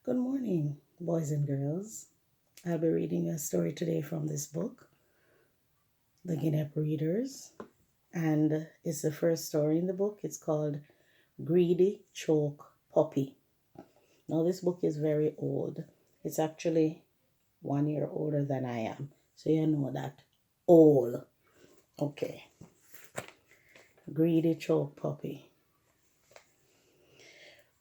Good morning, boys and girls. I'll be reading a story today from this book, The Guinea Readers, and it's the first story in the book. It's called Greedy Choke Puppy. Now, this book is very old. It's actually 1 year older than I am, so you know that. Old. Okay. Greedy Choke Puppy.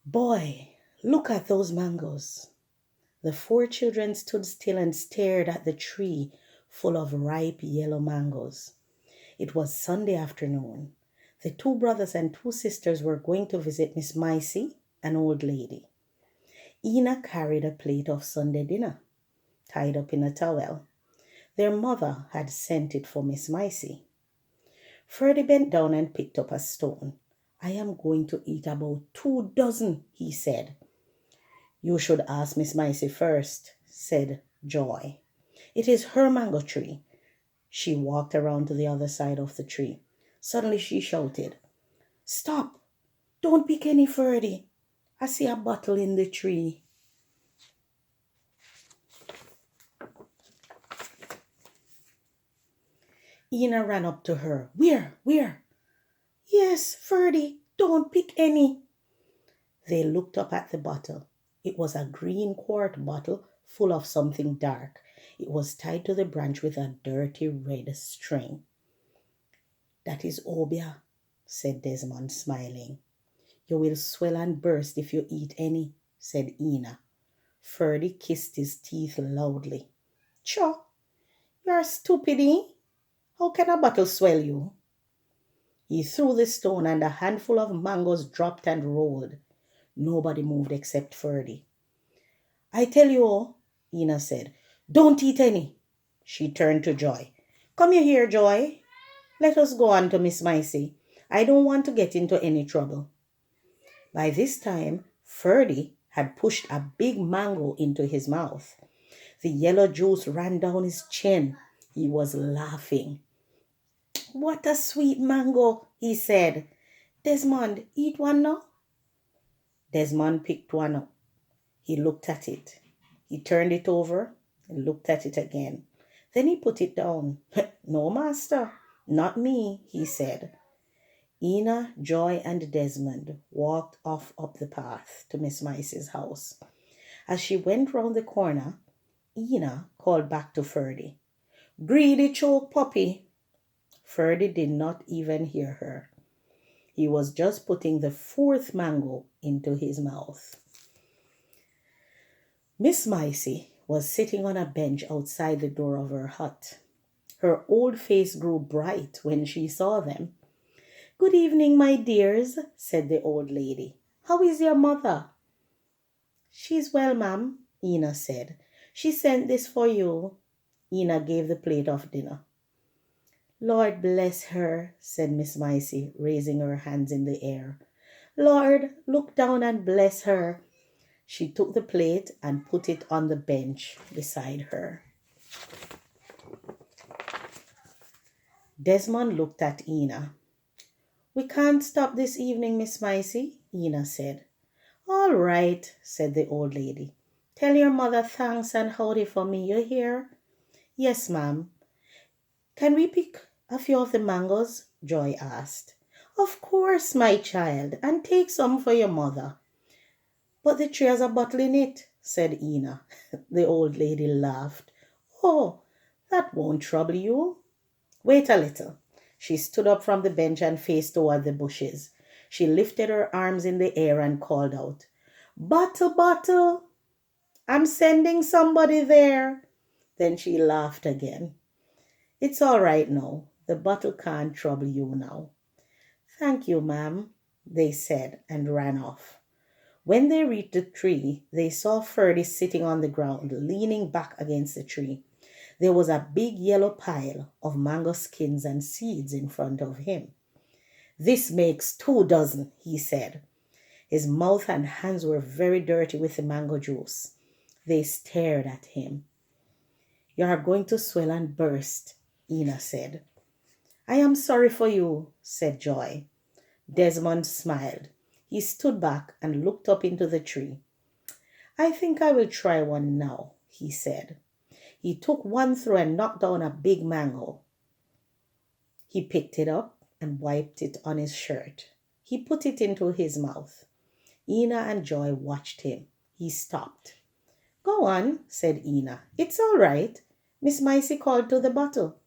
Boy, look at those mangoes. The four children stood still and stared at the tree full of ripe yellow mangoes. It was Sunday afternoon. The two brothers and two sisters were going to visit Miss Micey, an old lady. Ina carried a plate of Sunday dinner, tied up in a towel. Their mother had sent it for Miss Micey. Ferdy bent down and picked up a stone. I am going to eat about 2 dozen, he said. You should ask Miss Micey first, said Joy. It is her mango tree. She walked around to the other side of the tree. Suddenly she shouted, Stop! Don't pick any, Ferdy. I see a bottle in the tree. Ina ran up to her. Where? Yes, Ferdy, don't pick any. They looked up at the bottle. It was a green quart bottle full of something dark. It was tied to the branch with a dirty red string. That is obia, said Desmond, smiling. You will swell and burst if you eat any, said Ina. Ferdy kissed his teeth loudly. Cho, you're stupid, eh? How can a bottle swell you? He threw the stone and a handful of mangoes dropped and rolled. Nobody moved except Ferdy. I tell you all, Ina said, don't eat any. She turned to Joy. Come here, Joy. Let us go on to Miss Micey. I don't want to get into any trouble. By this time, Ferdy had pushed a big mango into his mouth. The yellow juice ran down his chin. He was laughing. What a sweet mango, he said. Desmond, eat one now? Desmond picked one up. He looked at it. He turned it over and looked at it again. Then he put it down. No, master, not me, he said. Ina, Joy, and Desmond walked off up the path to Miss Micey's house. As she went round the corner, Ina called back to Ferdy. Greedy choke puppy. Ferdy did not even hear her. He was just putting the 4th mango into his mouth. Miss Micey was sitting on a bench outside the door of her hut. Her old face grew bright when she saw them. Good evening, my dears, said the old lady. How is your mother? She's well, ma'am, Ina said. She sent this for you. Ina gave the plate of dinner. Lord bless her, said Miss Micey, raising her hands in the air. Lord, look down and bless her. She took the plate and put it on the bench beside her. Desmond looked at Ina. We can't stop this evening, Miss Micey, Ina said. All right, said the old lady. Tell your mother thanks and howdy for me, you hear? Yes, ma'am. Can we pick a few of the mangoes? Joy asked. Of course, my child, and take some for your mother. But the tree has a bottle in it, said Ina. The old lady laughed. Oh, that won't trouble you. Wait a little. She stood up from the bench and faced toward the bushes. She lifted her arms in the air and called out, Bottle, bottle, I'm sending somebody there. Then she laughed again. It's all right now. The bottle can't trouble you now. Thank you, ma'am, they said and ran off. When they reached the tree, they saw Ferdy sitting on the ground, leaning back against the tree. There was a big yellow pile of mango skins and seeds in front of him. This makes 2 dozen, he said. His mouth and hands were very dirty with the mango juice. They stared at him. You are going to swell and burst, Ina said. I am sorry for you, said Joy. Desmond smiled. He stood back and looked up into the tree. I think I will try one now, he said. He took one through and knocked down a big mango. He picked it up and wiped it on his shirt. He put it into his mouth. Ina and Joy watched him. He stopped. Go on, said Ina. It's all right. Miss Micey called to the bottle.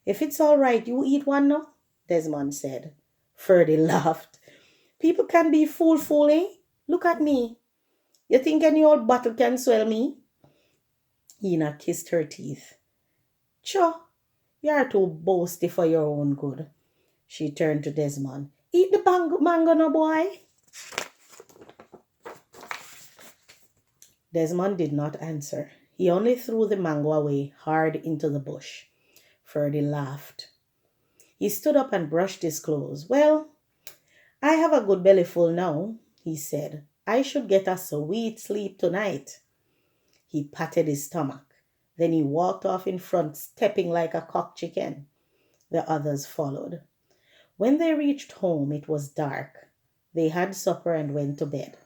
If it's all right, you eat one now, Desmond said. Ferdy laughed. People can be fool, eh? Look at me. You think any old bottle can swell me? Ina kissed her teeth. Cho, you're too boasty for your own good. She turned to Desmond. Eat the mango no, boy. Desmond did not answer. He only threw the mango away hard into the bush. Ferdy laughed. He stood up and brushed his clothes. Well, I have a good bellyful now, he said. I should get a sweet sleep tonight. He patted his stomach. Then he walked off in front, stepping like a cock chicken. The others followed. When they reached home, it was dark. They had supper and went to bed.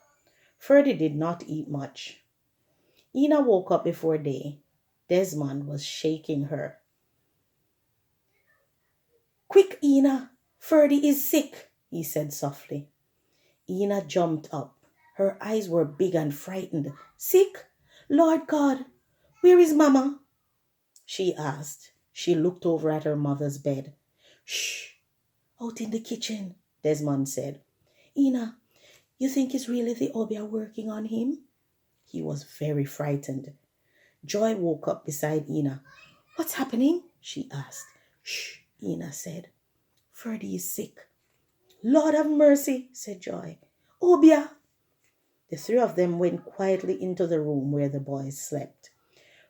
Ferdy did not eat much. Ina woke up before day. Desmond was shaking her. Quick, Ina! Ferdy is sick, he said softly. Ina jumped up. Her eyes were big and frightened. Sick? Lord God, where is Mama? She asked. She looked over at her mother's bed. Shh! Out in the kitchen, Desmond said. Ina, you think it's really the Obia working on him? He was very frightened. Joy woke up beside Ina. What's happening? She asked. Shh, Ina said. Ferdy is sick. Lord have mercy, said Joy. Obia! The three of them went quietly into the room where the boys slept.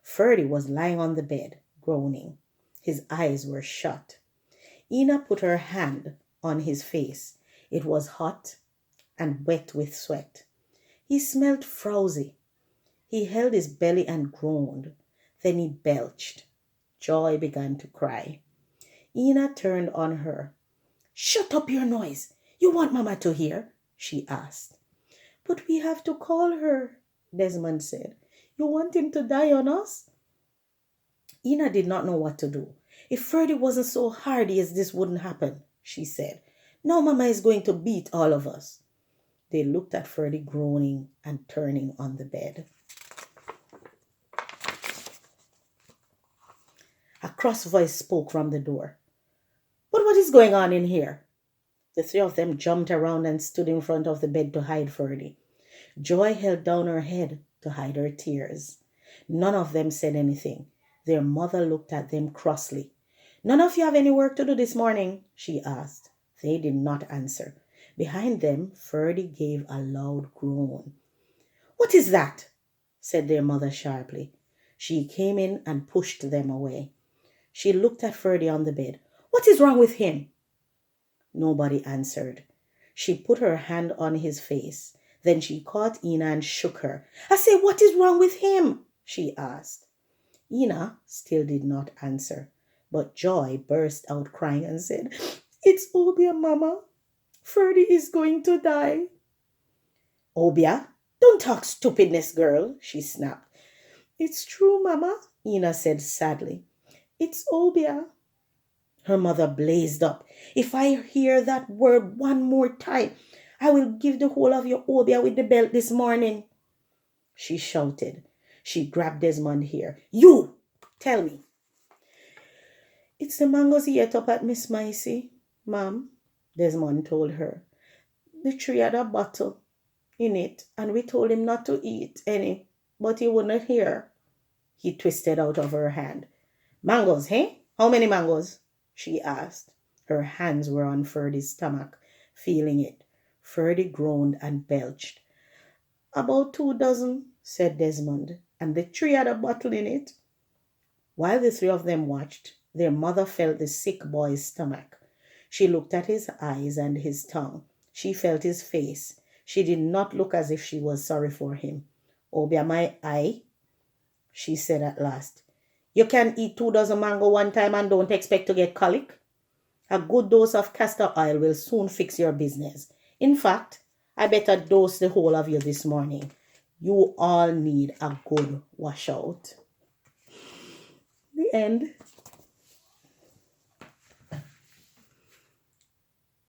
Ferdy was lying on the bed, groaning. His eyes were shut. Ina put her hand on his face. It was hot and wet with sweat. He smelled frowsy. He held his belly and groaned. Then he belched. Joy began to cry. Ina turned on her. Shut up your noise. You want Mama to hear? She asked. But we have to call her, Desmond said. You want him to die on us? Ina did not know what to do. If Ferdy wasn't so hardy as this wouldn't happen, she said. Now Mama is going to beat all of us. They looked at Ferdy groaning and turning on the bed. A cross voice spoke from the door. But what is going on in here? The three of them jumped around and stood in front of the bed to hide Ferdy. Joy held down her head to hide her tears. None of them said anything. Their mother looked at them crossly. None of you have any work to do this morning? She asked. They did not answer. Behind them, Ferdy gave a loud groan. What is that? Said their mother sharply. She came in and pushed them away. She looked at Ferdy on the bed. What is wrong with him? Nobody answered. She put her hand on his face. Then she caught Ina and shook her. I say, what is wrong with him? She asked. Ina still did not answer, but Joy burst out crying and said, It's Obia, Mama. Ferdy is going to die. Obia, don't talk stupidness, girl, she snapped. It's true, Mama, Ina said sadly. It's Obia. Her mother blazed up. If I hear that word one more time, I will give the whole of your Obia with the belt this morning. She shouted. She grabbed Desmond here. You! Tell me. It's the mangoes he ate up at Miss Micey, Ma'am, Desmond told her. The tree had a bottle in it, and we told him not to eat any, but he wouldn't hear. He twisted out of her hand. Mangoes, hey? How many mangoes? She asked. Her hands were on Ferdy's stomach, feeling it. Ferdy groaned and belched. About 2 dozen, said Desmond, and the tree had a bottle in it. While the three of them watched, their mother felt the sick boy's stomach. She looked at his eyes and his tongue. She felt his face. She did not look as if she was sorry for him. Obia, my eye, she said at last. You can eat 2 dozen mango one time and don't expect to get colic. A good dose of castor oil will soon fix your business. In fact, I better dose the whole of you this morning. You all need a good washout. The end.